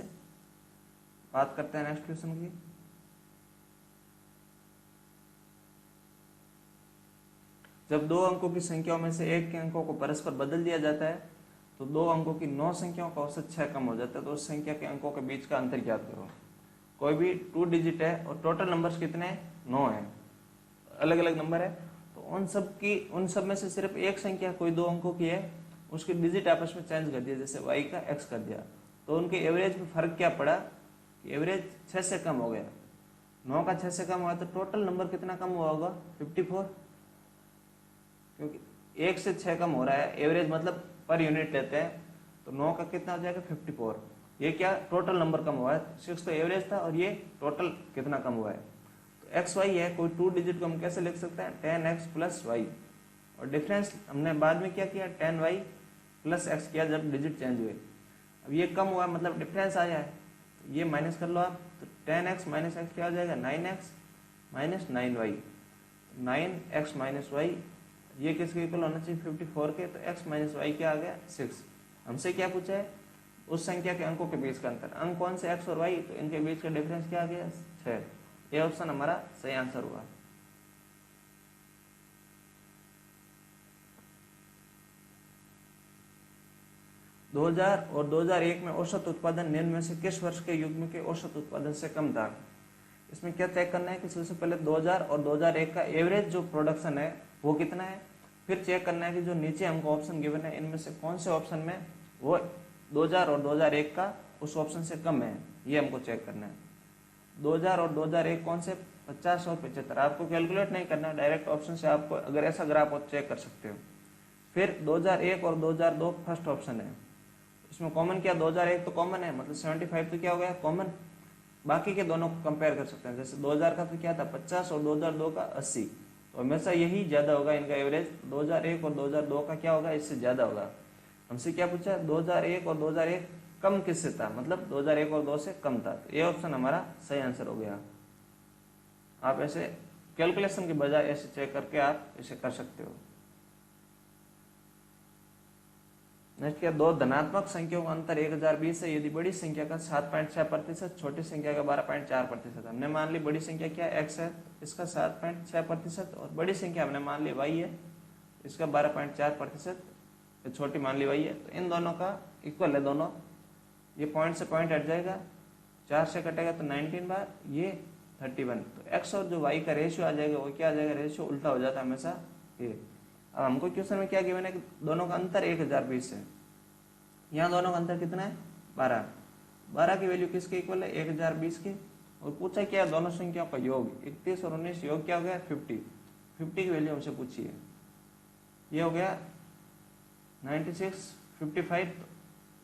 बात करते हैं नेक्स्ट क्वेश्चन की। जब दो अंकों की संख्याओं में से एक के अंकों को परस्पर बदल दिया जाता है तो दो अंकों की 9 संख्याओं का औसत 6 कम हो जाता है। तो उस संख्या के अंकों के बीच का अंतर ज्ञात करो। कोई भी 2 डिजिट है और टोटल नंबर्स कितने हैं 9 है, अलग अलग नंबर है। तो उन सब में से सिर्फ एक संख्या कोई दो अंकों की है, उसकी डिजिट आपस में चेंज कर दिया, जैसे y का x कर दिया। तो उनके एवरेज में फर्क क्या पड़ा कि एवरेज 6 से कम हो गया। 9 का 6 से कम हुआ तो टोटल नंबर कितना कम हुआ होगा 54, क्योंकि 1 से 6 कम हो रहा है। एवरेज मतलब पर यूनिट लेते हैं तो 9 का कितना हो जाएगा 54। ये क्या टोटल नंबर कम हुआ है, 6 तो एवरेज था और ये टोटल कितना कम हुआ है। तो एक्स वाई है, कोई 2 डिजिट को हम कैसे लिख सकते हैं 10x प्लस वाई, और डिफरेंस हमने बाद में क्या किया 10y प्लस एक्स किया जब डिजिट चेंज हुए। अब ये कम हुआ मतलब डिफरेंस आया है, तो ये माइनस कर लो आप। तो 10x माइनस एक्स क्या हो जाएगा 9x minus 9y, 9x minus Y ये किसके इक्वल होना चाहिए 54 के। तो x माइनस वाई क्या आ गया 6। हमसे क्या पूछा है उस संख्या के अंकों के बीच का अंतर। अंक कौन से x और y, तो इनके बीच का डिफरेंस क्या आ गया 6। ये ऑप्शन हमारा सही आंसर हुआ। दो 2000 और 2001 में औसत उत्पादन निम्न में से किस वर्ष के युग्म के औसत उत्पादन से कम था। इसमें क्या चेक करना है कि सबसे पहले 2000 और 2001 का एवरेज जो प्रोडक्शन है वो कितना है। फिर चेक करना है कि जो नीचे हमको ऑप्शन गिवन है इनमें से कौन से ऑप्शन में वो 2000 और 2001 का उस ऑप्शन से कम है, ये हमको चेक करना है। 2000 और 2001 कौन से 50 और 75। आपको कैलकुलेट नहीं करना, डायरेक्ट ऑप्शन से आपको अगर ऐसा ग्राफ हो चेक कर सकते हो। फिर 2001 और 2002 फर्स्ट ऑप्शन है, इसमें कॉमन क्या 2001 तो कॉमन है, मतलब 75 तो क्या हो गया कॉमन। बाकी के दोनों को कंपेयर कर सकते हैं। जैसे 2000 का तो क्या था 50 और 2002 का 80, तो हमेशा यही ज्यादा होगा इनका एवरेज। 2001 और 2002 का क्या होगा इससे ज्यादा होगा। हमसे क्या पूछा 2001 और 2001 कम किससे था, मतलब 2001 और 2 से कम था। तो ये ऑप्शन हमारा सही आंसर हो गया। आप ऐसे कैलकुलेशन के बजाय ऐसे चेक करके आप इसे कर सकते हो। नेक्स्ट क्या दो धनात्मक संख्याओं का अंतर 1020 है यदि बड़ी संख्या का 7.6%, छोटी संख्या का 12.4%। हमने मान ली बड़ी संख्या क्या x है, इसका 7.6% और बड़ी संख्या हमने मान ली y है, इसका 12.4%, छोटी मान ली y है। तो इन दोनों का इक्वल है दोनों, ये पॉइंट से पॉइंट हट जाएगा, 4 से कटेगा तो 19 बार, ये 31। तो x और जो y का रेशियो आ जाएगा वो क्या आ जाएगा, रेशियो उल्टा हो जाता है हमेशा ये। अब हमको क्वेश्चन में क्या गिवन है कि दोनों का अंतर 1020 है, यहाँ दोनों का अंतर कितना है 12। 12 की वैल्यू किसके इक्वल है 1020 के। और पूछा क्या दोनों संख्याओं का योग 31 और 19 योग क्या हो गया 50। 50 की वैल्यू हमसे पूछी है, ये हो गया 96 55।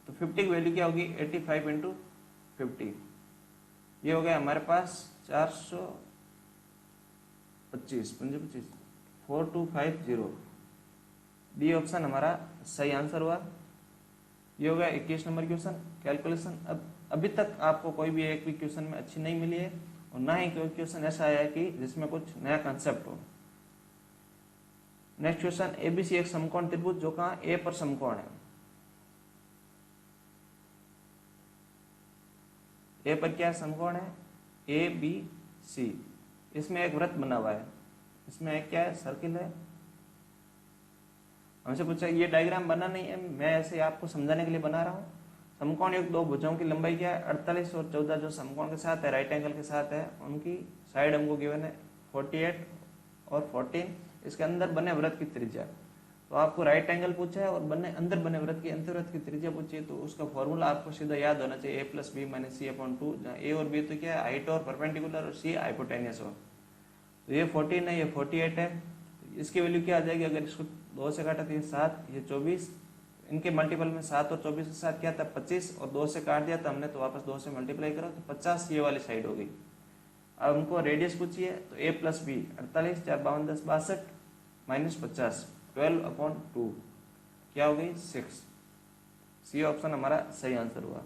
तो 50 की वैल्यू क्या होगी 85 इंटू 50, ये हो गया हमारे पास 25 25 4250। डी ऑप्शन हमारा सही आंसर हुआ। ये हो गया 21 नंबर क्वेश्चन कैलकुलेशन। अब अभी तक आपको कोई भी एक भी क्वेश्चन में अच्छी नहीं मिली है और ना ही कोई क्वेश्चन ऐसा आया है कि जिसमें कुछ नया कंसेप्ट हो। नेक्स्ट क्वेश्चन, एबीसी एक समकोण त्रिभुज जो कहा ए पर समकोण है। ए पर क्या समकोण है? A B C. इसमें एक वृत्त बना हुआ है, इसमें एक क्या है? सर्किल है। हमसे पूछा, ये डायग्राम बना नहीं है, मैं ऐसे आपको समझाने के लिए बना रहा हूँ। समकोण युक्त दो भुजाओं की लंबाई क्या है? 48 और 14 जो समकोण के साथ है, राइट एंगल के साथ है, उनकी साइड हमको गिवन है 48 और 14। इसके अंदर बने वृत्त की त्रिज्या, तो आपको राइट एंगल पूछा है और अंदर बने वृत्त की अंतर्वृत्त की त्रिज्या पूछी है, तो उसका फॉर्मूला आपको सीधा याद होना चाहिए, a plus B minus C upon 2, जहाँ ए और बी तो क्या है? हाइट और परपेंडिकुलर, और सी हाइपोटेनियस हो। तो ये 14 है, ये 48 है। तो इसकी वैल्यू क्या आ जाएगी? अगर इसको 2 से काटा तो ये 7, ये 24, इनके मल्टीपल में 7 और 24 के साथ क्या था? 25, और 2 से काट दिया था हमने, तो वापस 2 से मल्टीप्लाई करो तो 50 ये वाली साइड हो गई। अब हमको रेडियस पूछी है, तो a प्लस बी 48 4 52 10 62 माइनस 50 12/2 क्या हो गई? 6। सी ऑप्शन हमारा सही आंसर हुआ।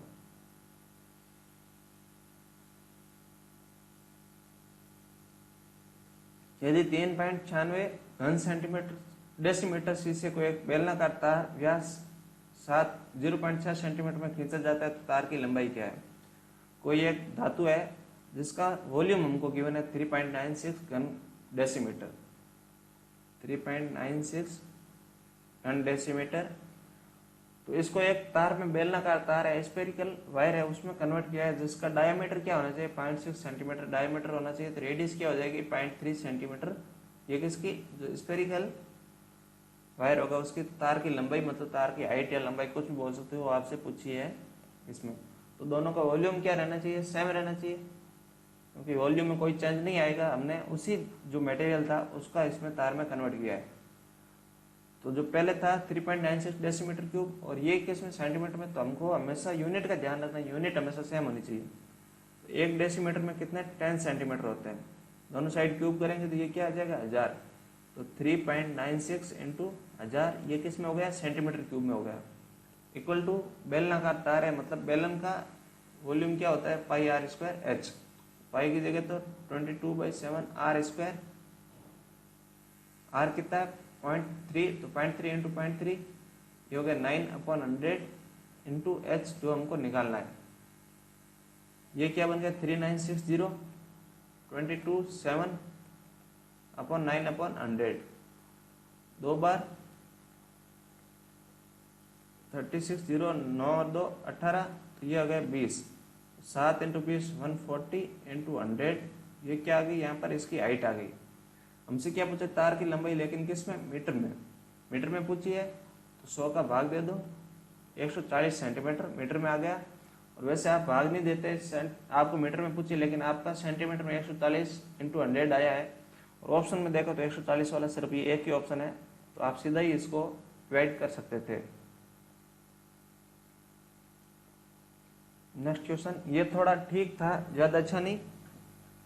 यदि 3.96 घन सेंटीमीटर डेसीमीटर शीशे को एक बेलनाकार तार व्यास 0.6 सेंटीमीटर में खींचा जाता है, तो तार की लंबाई क्या है? कोई एक धातु है जिसका वॉल्यूम हमको गिवन है 3.96 घन डेसीमीटर, 3.96 घन डेसीमीटर। तो इसको एक तार में बेलनाकार तार है, स्फेरिकल वायर है, उसमें कन्वर्ट किया है, जिसका डायमीटर क्या होना चाहिए? 0.6 सेंटीमीटर डायमीटर होना चाहिए। तो रेडियस क्या हो जाएगी? 0.3 सेंटीमीटर। ये किसकी? जो स्फेरिकल वायर होगा उसकी तार की लंबाई, मतलब तार की हाइट या लंबाई कुछ भी बोल सकते हो, आपसे पूछी है इसमें। तो दोनों का वॉल्यूम क्या रहना चाहिए? सेम रहना चाहिए, क्योंकि वॉल्यूम में कोई चेंज नहीं आएगा। हमने उसी जो मटेरियल था उसका इसमें तार में कन्वर्ट किया है। तो जो पहले था 3.96 डेसीमीटर क्यूब, और ये किसमें? सेंटीमीटर में। तो हमको हमेशा यूनिट का ध्यान रखना, यूनिट हमेशा सेम होनी चाहिए। तो 1 डेसीमीटर में कितने? 10 सेंटीमीटर होते हैं। दोनों साइड क्यूब करेंगे तो ये क्या आ जाएगा? 1000। तो 3.96 इंटू 1000, ये किस में हो गया? सेंटीमीटर क्यूब में हो गया। इक्वल टू बेलनाकार तार है, मतलब बेलन का वॉल्यूम क्या होता है? पाई आर स्क्वायर एच। पाई की जगह तो 22/7 आर स्क्वायर। आर कितना है? 0.3, तो 0.3 इंटू 0.3 ये हो गया 9/100 इंटू एच, जो हमको निकालना है। ये क्या बन गया? 3960 22/7 अपॉन 9/100। 2 बार 36 9 और 2 18, तो ये हो गया 20। 7 इंटू 20 140 इंटू 100, ये क्या आ गई? यहाँ पर इसकी हाइट आ गई। हमसे क्या पूछा? तार की लंबाई, लेकिन किस में? मीटर में। मीटर में पूछी है, तो 100 का भाग दे दो, 140 सेंटीमीटर मीटर में आ गया। और वैसे आप भाग नहीं देते, आपको मीटर में पूछी, लेकिन आपका सेंटीमीटर में 140 इंटू 100 आया है। और ऑप्शन में देखो तो 140 वाला सिर्फ ये एक ही ऑप्शन है, तो आप सीधा ही इसको डिवाइड कर सकते थे। नेक्स्ट क्वेश्चन, ये थोड़ा ठीक था, ज़्यादा अच्छा नहीं,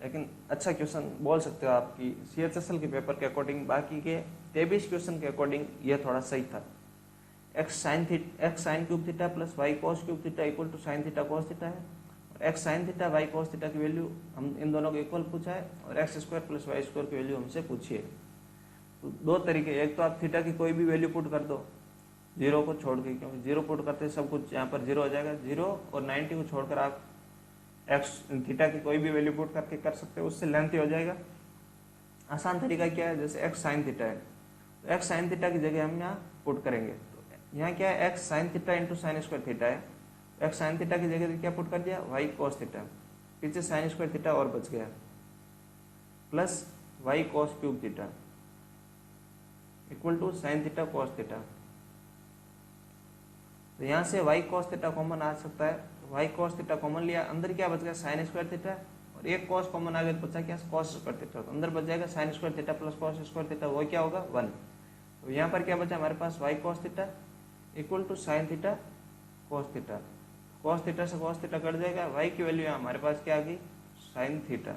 लेकिन अच्छा क्वेश्चन बोल सकते हो आपकी CHSL के पेपर के अकॉर्डिंग। बाकी के 23 क्वेश्चन के अकॉर्डिंग ये थोड़ा सही था। x sine cube theta plus y cos cube theta equal to sine theta cos theta है। और x sine theta y cos theta की वैल्यू हम इन दोनों को इक्वल पूछा है, और x square plus y square की वैल्यू हमसे पूछी है। तो दो तरीके, एक तो आप थीटा की कोई भी वैल्यू पुट कर दो, 0 को छोड़ के, क्योंकि 0 पुट करते सब कुछ यहाँ पर 0 हो जाएगा। 0 और 90 को छोड़कर आप एक्स थीटा की कोई भी वैल्यू पुट करके कर सकते हो, उससे लेंथ हो जाएगा। आसान तरीका क्या है? जैसे एक्स साइन थीटा है, तो एक्स साइन थीटा की जगह हम यहाँ पुट करेंगे। तो यहाँ क्या है? X sine theta into sine square theta है। एक्स साइन थीटा की जगह क्या पुट कर दिया? वाई कॉस थीटा, पीछे साइन स्क्वायर थीटा और बच गया, plus y cos cube theta equal to sine theta cos theta. तो यहाँ से वाई कॉस थीटा कॉमन आ सकता है, वाई कॉस थीटा कॉमन लिया, अंदर क्या बच गया? साइन स्क्वायर थीटा, और एक कॉस कॉमन आ गया तो बचा क्या? Cos square theta. तो अंदर बच जाएगा sign square theta plus cos square theta, वो क्या होगा? 1। तो यहाँ पर क्या बचा हमारे पास? Y cos theta equal to sine theta cos theta. Cos theta से कॉस थीटा कट जाएगा, वाई की वैल्यू हमारे पास क्या आ गई? Sine theta.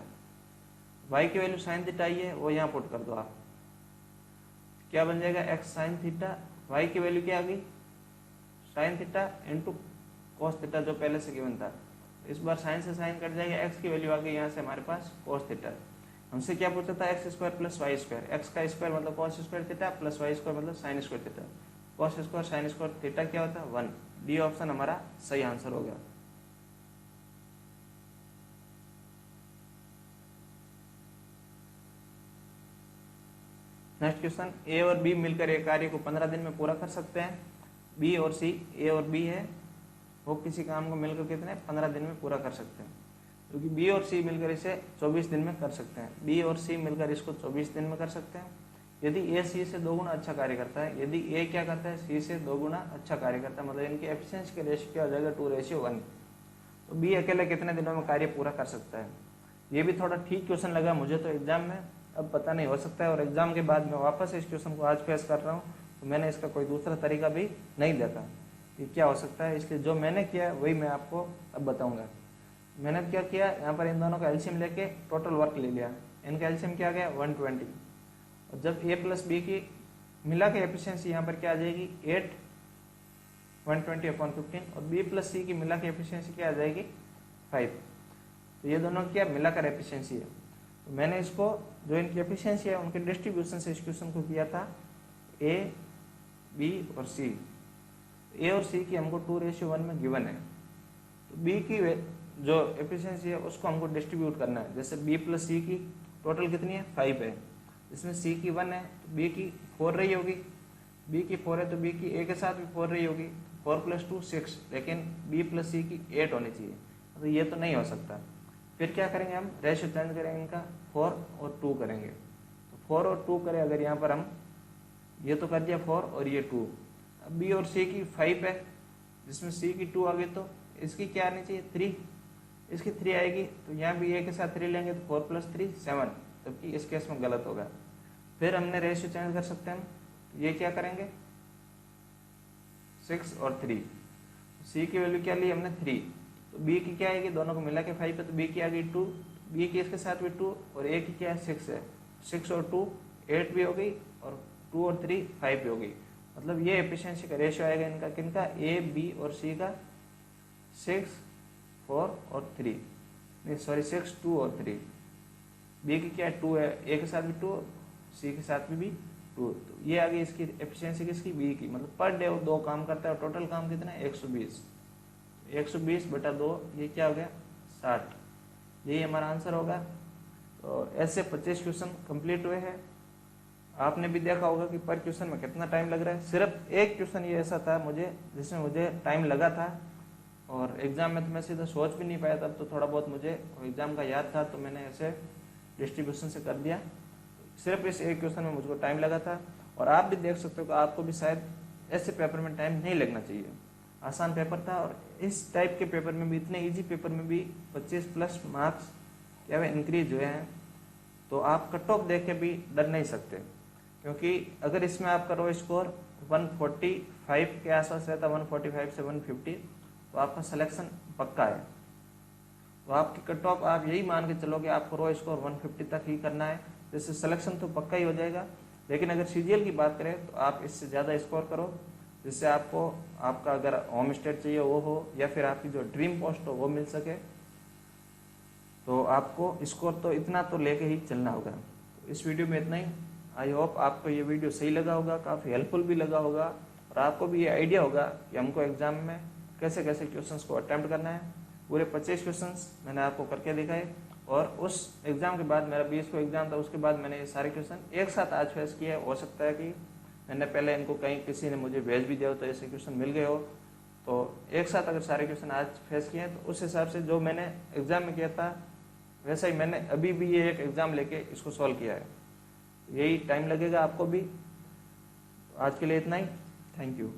y की वैल्यू साइन थीटा आई है, वो यहाँ पुट कर दो आप, क्या बन जाएगा x साइन थीटा, y की वैल्यू क्या आ गई sine theta into cos theta जो पहले से गिवन था। इस बार साइन से साइन कट जाएगा, x की वैल्यू आ गई यहाँ से हमारे पास कॉस थीटा। हमसे क्या पूछा था X square plus Y square, X का स्क्वायर मतलब cos square theta plus Y square मतलब sine square theta, cos square sine square theta क्या होता है 1। डी ऑप्शन हमारा सही आंसर हो गया। नेक्स्ट क्वेश्चन, ए और बी मिलकर एक कार्य को 15 दिन में पूरा कर सकते हैं। बी और सी, ए और बी है, वो किसी काम को मिलकर कितने 15 दिन में पूरा कर सकते हैं, क्योंकि बी और सी मिलकर इसे 24 दिन में कर सकते हैं। बी और सी मिलकर इसको 24 दिन में कर सकते हैं। यदि ए सी से 2 गुना अच्छा कार्य करता है, यदि ए क्या करता है सी से 2 गुना अच्छा कार्य करता है, मतलब इनकी एफिशिएंसी का रेशियो क्या हो जाएगा 2:1। तो बी अकेले कितने दिनों में कार्य पूरा कर सकता है। ये भी थोड़ा ठीक क्वेश्चन लगा मुझे तो एग्जाम में, अब पता नहीं हो सकता है, और एग्जाम के बाद मैं वापस इस क्वेश्चन को आज फेस कर रहा हूँ, तो मैंने इसका कोई दूसरा तरीका भी नहीं देखा कि क्या हो सकता है, इसलिए जो मैंने किया वही मैं आपको अब बताऊंगा। मैंने अब क्या किया, यहाँ पर इन दोनों का एलसीएम लेके टोटल वर्क ले लिया, इनका एलसीएम क्या गया 120, और जब ए प्लस बी की मिला के एफिशिएंसी यहाँ पर क्या आ जाएगी 8 120/15, और बी प्लस सी की मिला के एफिशिएंसी क्या आ जाएगी 5। तो ये दोनों क्या मिलाकर एफिशिएंसी है। तो मैंने इसको जो इनकी एफिशिएंसी है उनके डिस्ट्रीब्यूशन से इस क्वेश्चन को किया था ए बी और सी। ए और सी की हमको 2:1 में गिवन है, तो बी की जो एफिशिएंसी है उसको हमको डिस्ट्रीब्यूट करना है। जैसे बी प्लस सी की टोटल कितनी है 5 है, इसमें सी की 1 है तो बी की 4 रही होगी, बी की 4 है तो बी की ए के साथ भी 4 रही होगी, 4 + 2 6, लेकिन बी प्लस सी की 8 होनी चाहिए, तो ये तो नहीं हो सकता। फिर क्या करेंगे हम रेशियो चेंज करेंगे इनका, 4 और 2 करेंगे। तो 4 और 2 करें अगर यहाँ पर हम, ये तो कर दिया 4 और ये 2। अब बी और सी की 5 है, जिसमें सी की 2 आ गई तो इसकी क्या आनी चाहिए 3, इसकी 3 आएगी, तो यहाँ भी ए के साथ 3 लेंगे तो 4 + 3 7, जबकि इस केस में गलत होगा। फिर हमने रेशियो चेंज कर सकते हैं, तो ये क्या करेंगे 6 और 3, सी की वैल्यू क्या ली हमने 3, तो बी की क्या आएगी, दोनों को मिला के 5 है तो बी की आ गई 2, बी की इसके साथ भी 2, और ए की क्या है 6 है, 6 और 2 8 भी हो गई, और 2 और 3 5 भी हो गई। मतलब ये एफिशिएंसी का रेशियो आएगा इनका किनका ए बी और सी का 6 4 और 3, नहीं सॉरी 6 2 और 3। बी की क्या 2 है, ए के साथ भी 2, सी के साथ भी 2, तो ये आ गई इसकी एफिशिएंसी किसकी बी की। मतलब पर डे वो 2 काम करता है और टोटल काम कितना है 120, 120/2 ये क्या हो गया 60, यही हमारा आंसर होगा। तो ऐसे 25 क्वेश्चन कंप्लीट हुए हैं। आपने भी देखा होगा कि पर क्वेश्चन में कितना टाइम लग रहा है। सिर्फ एक क्वेश्चन ये ऐसा था मुझे जिसमें मुझे टाइम लगा था, और एग्जाम में तो मैं सीधा सोच भी नहीं पाया, तब तो थोड़ा बहुत मुझे एग्जाम का याद था तो मैंने ऐसे डिस्ट्रीब्यूशन से कर दिया। सिर्फ इस एक क्वेश्चन में मुझको टाइम लगा था, और आप भी देख सकते हो कि आपको भी शायद ऐसे पेपर में टाइम नहीं लगना चाहिए। आसान पेपर था, और इस टाइप के पेपर में भी, इतने इजी पेपर में भी 25+ मार्क्स क्या है इंक्रीज हुए हैं। तो आप कट ऑफ देख के भी डर नहीं सकते, क्योंकि अगर इसमें आपका रो स्कोर 145 के आसपास रहता, 145 से 150, तो आपका सिलेक्शन पक्का है। तो आपकी कट ऑफ आप यही मान के चलो कि आपको रो स्कोर 150 तक ही करना है, जिससे सिलेक्शन तो पक्का ही हो जाएगा। लेकिन अगर सीजीएल की बात करें तो आप इससे ज़्यादा स्कोर करो, जिससे आपको आपका अगर होम स्टेट चाहिए वो हो, या फिर आपकी जो ड्रीम पोस्ट हो वो मिल सके। तो आपको स्कोर तो इतना तो लेके ही चलना होगा। तो इस वीडियो में इतना ही। आई होप आपको ये वीडियो सही लगा होगा, काफ़ी हेल्पफुल भी लगा होगा, और आपको भी ये आइडिया होगा कि हमको एग्जाम में कैसे कैसे क्वेश्चंस को अटेम्प्ट करना है। पूरे 25 क्वेश्चंस मैंने आपको करके दिखाए, और उस एग्जाम के बाद मेरा 20 को एग्जाम था, उसके बाद मैंने ये सारे क्वेश्चन एक साथ आज फेस किए। हो सकता है कि मैंने पहले इनको कहीं किसी ने मुझे भेज भी दिया हो तो ऐसे क्वेश्चन मिल गए हो, तो एक साथ अगर सारे क्वेश्चन आज फेस किए तो उस हिसाब से जो मैंने एग्जाम में किया था वैसा ही मैंने अभी भी ये एक एग्जाम लेके इसको सॉल्व किया है। यही टाइम लगेगा आपको भी। आज के लिए इतना ही, थैंक यू।